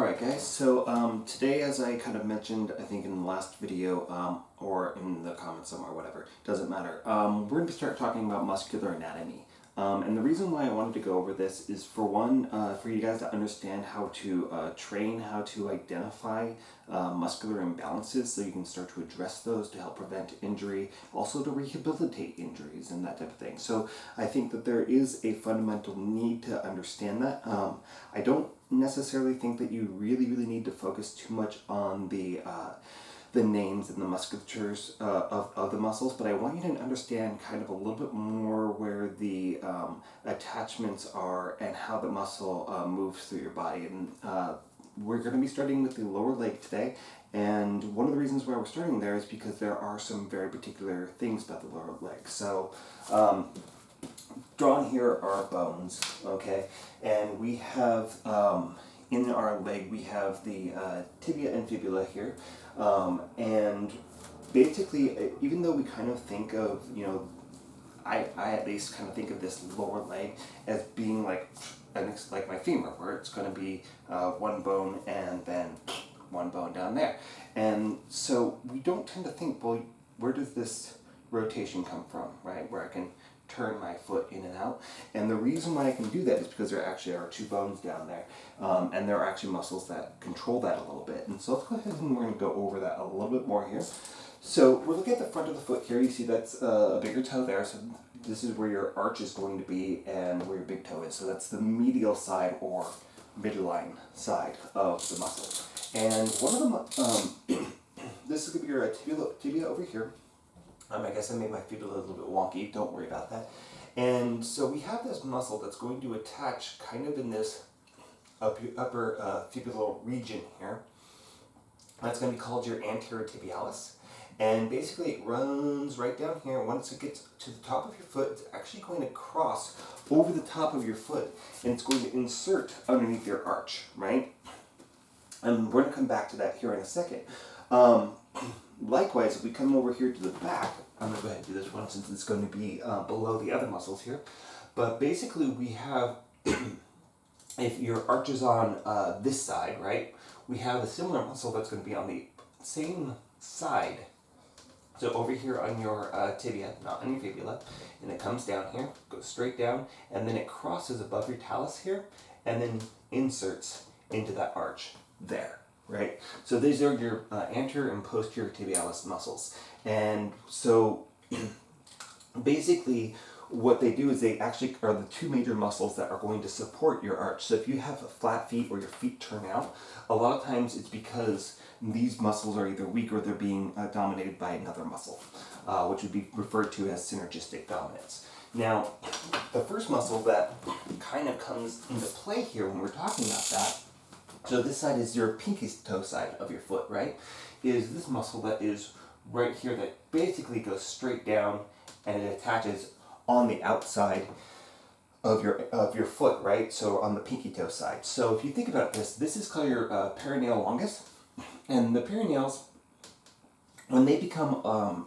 Alright guys, so today, as I kind of mentioned, I think in the last video, or in the comments somewhere, whatever, doesn't matter, we're going to start talking about muscular anatomy. And the reason why I wanted to go over this is, for one, for you guys to understand how to train, how to identify muscular imbalances so you can start to address those to help prevent injury, also to rehabilitate injuries and that type of thing. So I think that there is a fundamental need to understand that. I don't necessarily think that you really need to focus too much on the names and the musculatures of the muscles, but I want you to understand kind of a little bit more where the attachments are and how the muscle moves through your body. And we're going to be starting with the lower leg today, and one of the reasons why we're starting there is because there are some very particular things about the lower leg. So drawn here are bones, okay, and we have in our leg we have the tibia and fibula here, and basically, even though we kind of think of, I at least kind of think of this lower leg as being like my femur, where it's going to be one bone and then one bone down there. And so we don't tend to think, well, where does this rotation come from, right? Where I can turn my foot in and out. And the reason why I can do that is because there actually are two bones down there, and there are actually muscles that control that a little bit. And so let's go ahead and we're going to go over that a little bit more here. So we're looking at the front of the foot here. You see that's a bigger toe there. So this is where your arch is going to be and where your big toe is. So that's the medial side or midline side of the muscle. And one of them, this is going to be your tibia over here. I guess I made my fibula a little bit wonky, don't worry about that. And so we have this muscle that's going to attach kind of in this upper fibular region here. That's going to be called your anterior tibialis. And basically it runs right down here. Once it gets to the top of your foot, it's actually going to cross over the top of your foot, and it's going to insert underneath your arch, right? And we're going to come back to that here in a second. Likewise, if we come over here to the back, I'm going to go ahead and do this one since it's going to be below the other muscles here. But basically we have, if your arch is on this side, right, we have a similar muscle that's going to be on the same side. So over here on your tibia, not on your fibula, and it comes down here, goes straight down, and then it crosses above your talus here, and then inserts into that arch there. Right, so these are your anterior and posterior tibialis muscles. And so basically what they do is they actually are the two major muscles that are going to support your arch. So if you have flat feet or your feet turn out, a lot of times it's because these muscles are either weak or they're being dominated by another muscle, which would be referred to as synergistic dominance. Now, the first muscle that kind of comes into play here when we're talking about that, so this side is your pinky toe side of your foot, right? Is this muscle that is right here that basically goes straight down and it attaches on the outside of your foot, right? So on the pinky toe side. So if you think about this, this is called your perineal longus, and the perineals, when they become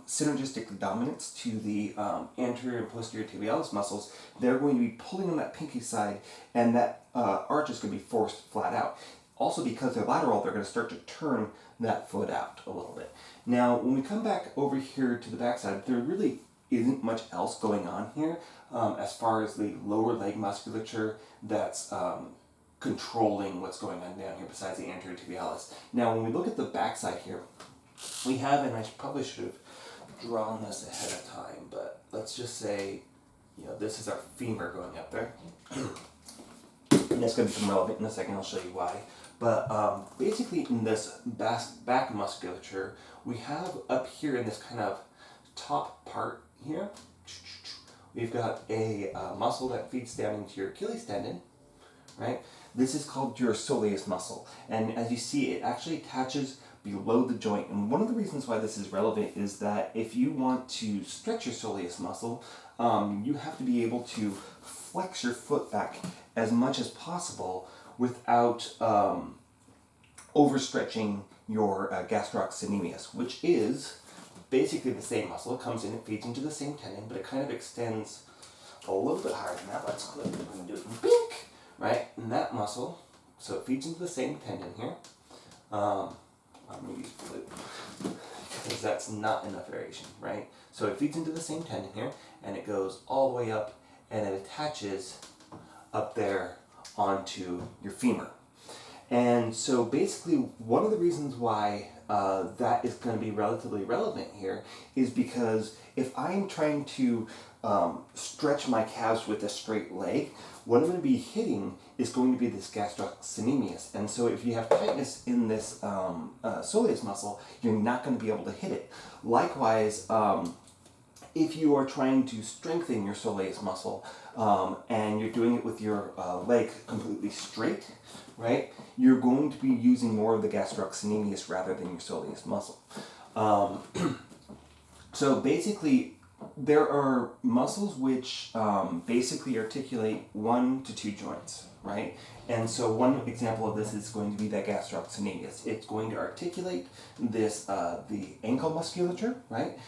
synergistic dominant to the anterior and posterior tibialis muscles, they're going to be pulling on that pinky side, and that arch is going to be forced flat out. Also, because they're lateral, they're going to start to turn that foot out a little bit. Now, when we come back over here to the backside, there really isn't much else going on here as far as the lower leg musculature that's controlling what's going on down here besides the anterior tibialis. Now, when we look at the backside here, we have, and I probably should have drawn this ahead of time, but let's just say, this is our femur going up there. And that's going to become relevant in a second, I'll show you why. But basically in this back musculature, we have up here in this kind of top part here, we've got a muscle that feeds down into your Achilles tendon, right? This is called your soleus muscle. And as you see, it actually attaches below the joint. And one of the reasons why this is relevant is that if you want to stretch your soleus muscle, you have to be able to flex your foot back as much as possible without overstretching your gastrocnemius, which is basically the same muscle. It comes in, it feeds into the same tendon, but it kind of extends a little bit higher than that. Let's click. We're going to do it in pink, right? And that muscle So it feeds into the same tendon here. I'm going to use blue because that's not enough variation, right? So it feeds into the same tendon here, and it goes all the way up, and it attaches up there onto your femur. And so basically, one of the reasons why that is going to be relatively relevant here is because if I'm trying to stretch my calves with a straight leg, what I'm going to be hitting is going to be this gastrocnemius. And so if you have tightness in this soleus muscle, you're not going to be able to hit it. Likewise, if you are trying to strengthen your soleus muscle and you're doing it with your leg completely straight, right, you're going to be using more of the gastrocnemius rather than your soleus muscle. So basically, there are muscles which basically articulate 1 to 2 joints, right? And so one example of this is going to be that gastrocnemius. It's going to articulate this the ankle musculature, right,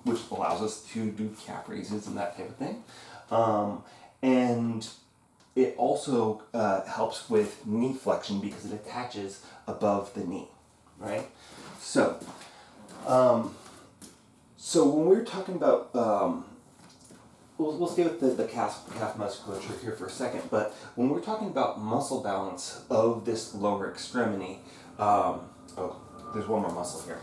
which allows us to do calf raises and that type of thing. And it also helps with knee flexion because it attaches above the knee, right? So, when we're talking about, we'll stay with the calf musculature here for a second, but when we're talking about muscle balance of this lower extremity, there's one more muscle here.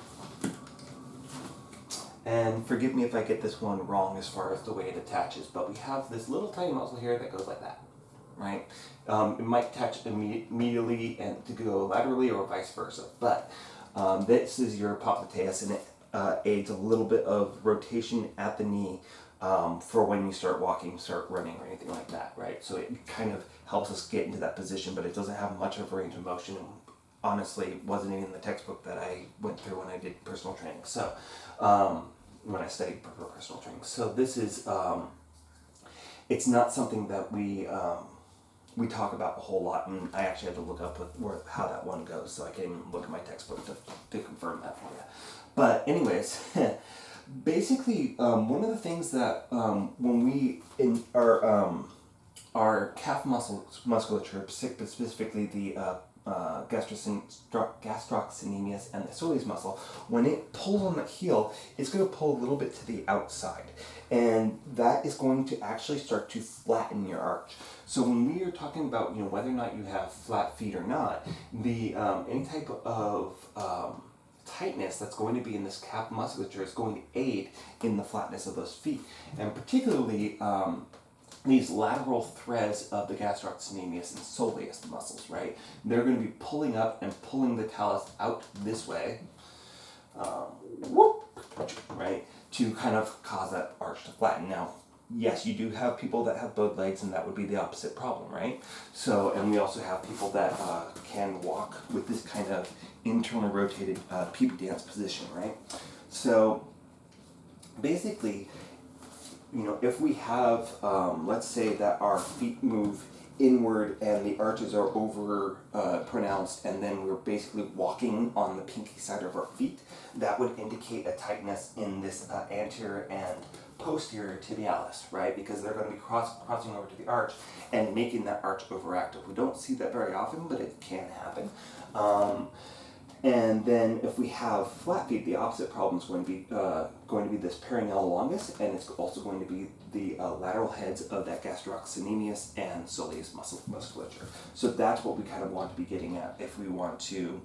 And forgive me if I get this one wrong as far as the way it attaches, but we have this little tiny muscle here that goes like that, right? It might attach immediately and to go laterally or vice versa, but this is your popliteus, and it aids a little bit of rotation at the knee for when you start walking, start running, or anything like that, right? So it kind of helps us get into that position, but it doesn't have much of a range of motion. Honestly, it wasn't even in the textbook that I went through when I did personal training. So when I studied for personal training. So this is, it's not something that we talk about a whole lot, and I actually had to look up how that one goes, so I can even look at my textbook to confirm that for you. But anyways, basically, one of the things that when we in our calf musculature, specifically the gastrocnemius and the soleus muscle, when it pulls on the heel, it's going to pull a little bit to the outside, and that is going to actually start to flatten your arch. So when we are talking about whether or not you have flat feet or not, the any type of tightness that's going to be in this calf musculature is going to aid in the flatness of those feet, and particularly these lateral threads of the gastrocnemius and soleus muscles, right? They're going to be pulling up and pulling the talus out this way, right, to kind of cause that arch to flatten. Now, yes, you do have people that have bowed legs, and that would be the opposite problem, right? So, and we also have people that can walk with this kind of internally rotated PB dance position, right? So, basically, if we have, let's say that our feet move inward and the arches are over pronounced, and then we're basically walking on the pinky side of our feet, that would indicate a tightness in this anterior and posterior tibialis, right? Because they're going to be crossing over to the arch and making that arch overactive. We don't see that very often, but it can happen. And then if we have flat feet, the opposite problem is going to be this perineal longus, and it's also going to be the lateral heads of that gastrocnemius and soleus musculature. So that's what we kind of want to be getting at if we want to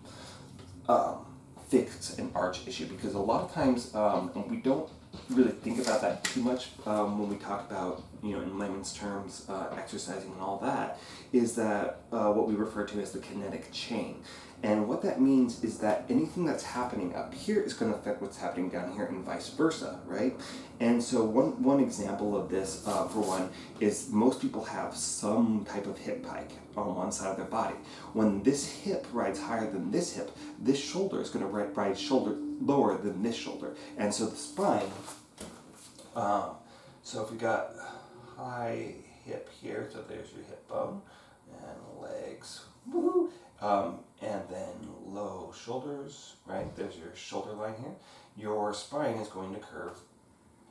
fix an arch issue, because a lot of times, and we don't really think about that too much when we talk about, in layman's terms, exercising and all that, is that what we refer to as the kinetic chain. And what that means is that anything that's happening up here is going to affect what's happening down here and vice versa, right? And so one example of this, for one, is most people have some type of hip pike on one side of their body. When this hip rides higher than this hip, this shoulder is going to ride shoulder lower than this shoulder. And so the spine, so if we got high hip here, so there's your hip bone, and legs, woohoo! And then low shoulders, right? There's your shoulder line here. Your spine is going to curve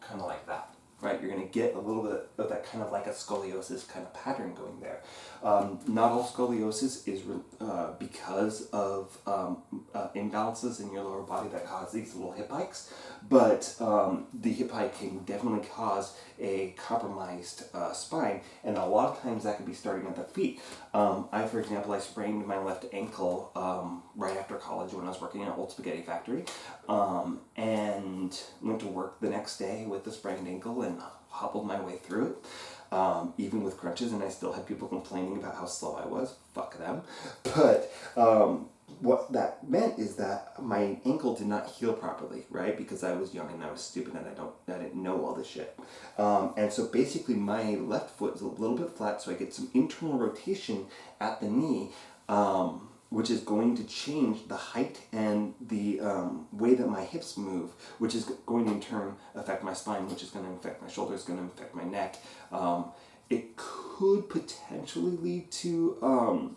kind of like that, right? You're going to get a little bit of that kind of like a scoliosis kind of pattern going there. Not all scoliosis is because of imbalances in your lower body that cause these little hip hikes, but the hip hike can definitely cause a compromised spine, and a lot of times that can be starting at the feet. For example, I sprained my left ankle right after college when I was working at Old Spaghetti Factory, and went to work the next day with the sprained ankle and hobbled my way through it. Even with crutches, and I still had people complaining about how slow I was. Fuck them. But what that meant is that my ankle did not heal properly, right? Because I was young and I was stupid and I didn't know all this shit. And so basically my left foot is a little bit flat, so I get some internal rotation at the knee, which is going to change the height and the way that my hips move, which is going to in turn affect my spine, which is going to affect my shoulders, going to affect my neck. It could potentially lead to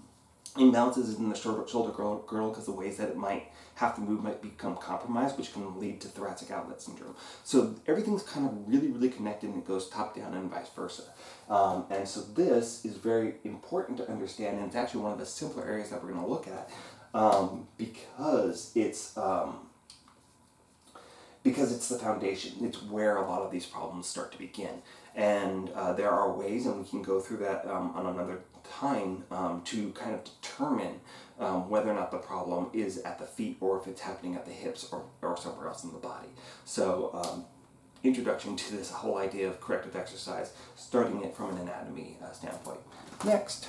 imbalances in the shoulder girdle because the ways that it might have to move might become compromised, which can lead to thoracic outlet syndrome. So everything's kind of really, really connected, and it goes top down and vice versa. And so this is very important to understand, and it's actually one of the simpler areas that we're going to look at because it's the foundation. It's where a lot of these problems start to begin. And there are ways, and we can go through that on another time, to kind of determine whether or not the problem is at the feet or if it's happening at the hips or somewhere else in the body. So introduction to this whole idea of corrective exercise, starting it from an anatomy standpoint. Next.